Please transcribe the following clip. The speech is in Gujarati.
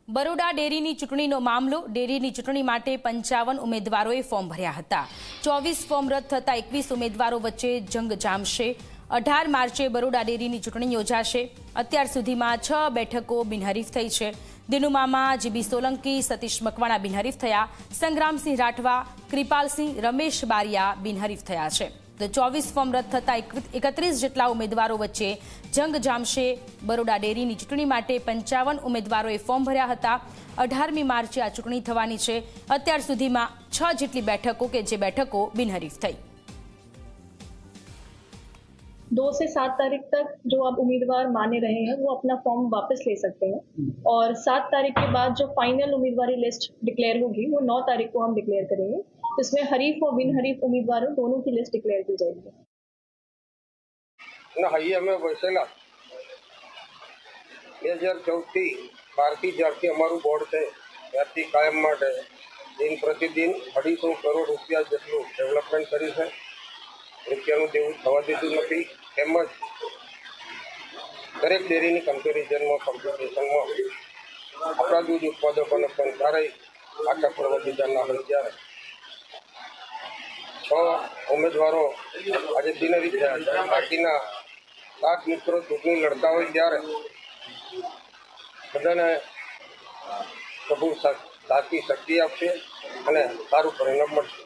બરોડા ડેરીની ચૂંટણીનો મામલો. ડેરીની ચૂંટણી માટે 55 ઉમેદવારોએ ફોર્મ ભર્યા હતા. 24 ફોર્મ રદ થતા 21 ઉમેદવારો વચ્ચે જંગ જામશે. 18 માર્ચે બરોડા ડેરીની ચૂંટણી યોજાશે. અત્યાર સુધીમાં 6 બેઠકો બિનહરીફ થઈ છે. દિનુમામા, જીબી સોલંકી, સતીશ મકવાણા બિનહરીફ થયા. સંગ્રામસિંહ રાઠવા, કૃપાલસિંહ, રમેશ બારિયા બિનહરીફ થયા છે. તો 24 ફોર્મ રદ થતા 31 જેટલા ઉમેદવારો વચ્ચે જંગ જામશે. બરોડા ડેરીની ચૂંટણી માટે 55 ઉમેદવારોએ ફોર્મ ભર્યા હતા. 18મી માર્ચે આ ચૂંટણી થવાની છે. અત્યાર સુધીમાં 6 જેટલી બેઠકો કે જે બેઠકો બિનહરીફ થઈ. 2 से 7 तारीख तक जो अब उम्मीदवार माने रहे हैं वो अपना फॉर्म वापस ले सकते हैं और 7 तारीख के बाद जो फाइनल उम्मीदवारी लिस्ट डिक्लेयर होगी वो 9 तारीख को हम डिक्लेयर करेंगे. इसमें हरीफ और बिन हरीफ उम्मीदवारों दोनों की लिस्ट डिक्लेयर की जाएगी. ના હાઈ અમે વસેલા 2014 બારથી જ્યારથી અમારું બોર્ડ છે ત્યારથી કાયમ માટે દિન પ્રતિદિન 250 કરોડ રૂપિયા જેટલું ડેવલપમેન્ટ કરી છે. રૂપિયાનું દેવું થવા દીધું નથી. તેમજ દરેક ડેરીની કમ્પેરિઝનમાં કોમ્પિટિશનમાં આપણા દૂધ ઉત્પાદકોને પણ ક્યારેય આખા પ્રવર્તિદારના હોય ત્યારે 6 ઉમેદવારો આજે બિનહરીફ થયા છે. બાકીના 7 મિત્રો ચૂંટણી લડતા હોય ત્યારે બધાને પ્રભુ સાચી શક્તિ આપશે અને સારું પરિણામ મળશે.